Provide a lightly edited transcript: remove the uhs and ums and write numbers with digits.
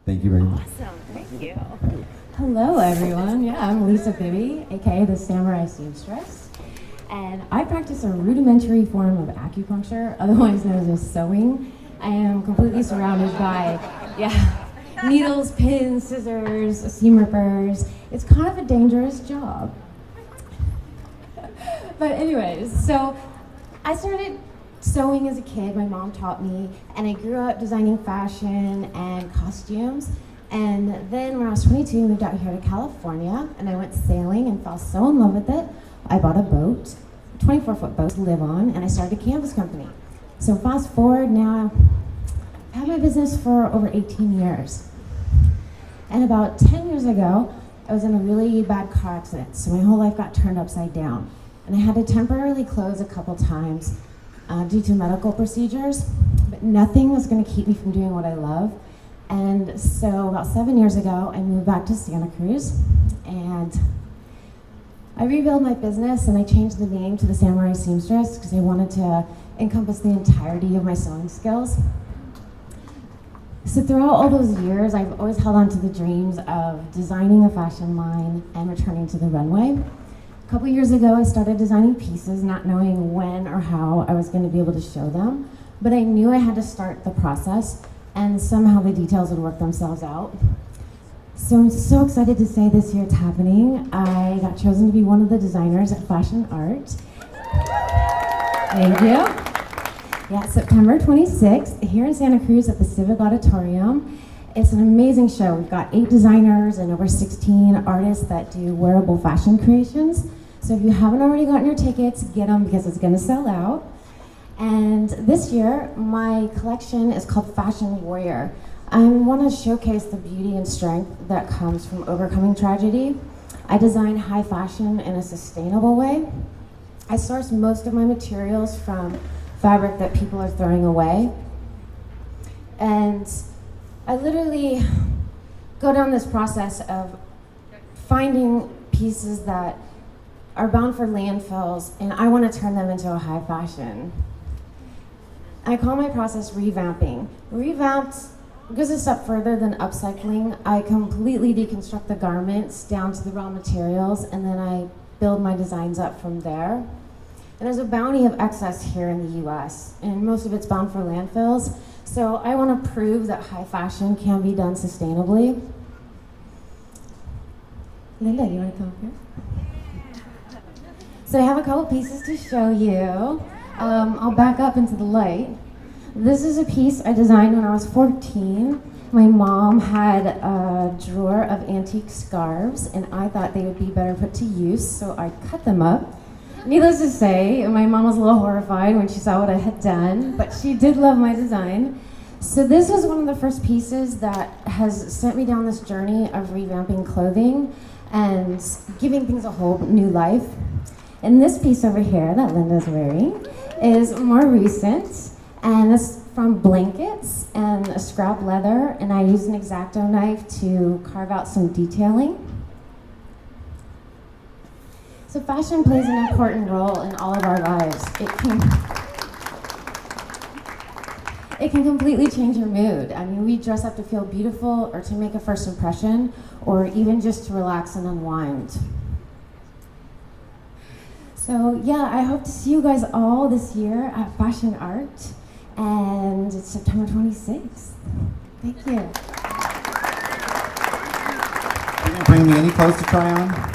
Thank you very much. Awesome, thank you. Hello everyone, yeah, I'm Lisa Bibbee, aka the Samurai Seamstress, and I practice a rudimentary form of acupuncture, otherwise known as sewing. I am completely surrounded by, needles, pins, scissors, seam rippers. It's kind of a dangerous job. But anyways, so I started sewing as a kid. My mom taught me, and I grew up designing fashion and costumes. And then when I was 22, I moved out here to California, and I went sailing and fell so in love with it. I bought a boat, a 24-foot boat to live on, and I started a canvas company. So fast forward now, I've had my business for over 18 years. And about 10 years ago, I was in a really bad car accident, so my whole life got turned upside down. And I had to temporarily close a couple times due to medical procedures, but nothing was gonna keep me from doing what I love. And so about 7 years ago, I moved back to Santa Cruz, and I rebuilt my business, and I changed the name to the Samurai Seamstress because I wanted to encompass the entirety of my sewing skills. So throughout all those years, I've always held on to the dreams of designing a fashion line and returning to the runway. A couple years ago, I started designing pieces, not knowing when or how I was going to be able to show them, but I knew I had to start the process, and somehow the details would work themselves out. So I'm so excited to say this year it's happening. I got chosen to be one of the designers at Fashion Art. Thank you. Yeah, September 26th, here in Santa Cruz at the Civic Auditorium. It's an amazing show. We've got 8 designers and over 16 artists that do wearable fashion creations. So if you haven't already gotten your tickets, get them because it's gonna sell out. And this year, my collection is called Fashion Warrior. I want to showcase the beauty and strength that comes from overcoming tragedy. I design high fashion in a sustainable way. I source most of my materials from fabric that people are throwing away. And I literally go down this process of finding pieces that are bound for landfills, and I want to turn them into a high fashion. I call my process revamping. Revamped goes a step further than upcycling. I completely deconstruct the garments down to the raw materials, and then I build my designs up from there. And there's a bounty of excess here in the US, and most of it's bound for landfills. So I want to prove that high fashion can be done sustainably. Linda, you want to come up here? So I have a couple pieces to show you. I'll back up into the light. This is a piece I designed when I was 14. My mom had a drawer of antique scarves, and I thought they would be better put to use, so I cut them up. Needless to say, my mom was a little horrified when she saw what I had done, but she did love my design. So this was one of the first pieces that has sent me down this journey of revamping clothing and giving things a whole new life. And this piece over here that Linda's wearing is more recent, and it's from blankets and a scrap leather, and I used an X-Acto knife to carve out some detailing. So fashion plays an important role in all of our lives. It can completely change your mood. I mean, we dress up to feel beautiful or to make a first impression, or even just to relax and unwind. So yeah, I hope to see you guys all this year at Fashion Art, and it's September 26th. Thank you. Are you gonna bring me any clothes to try on?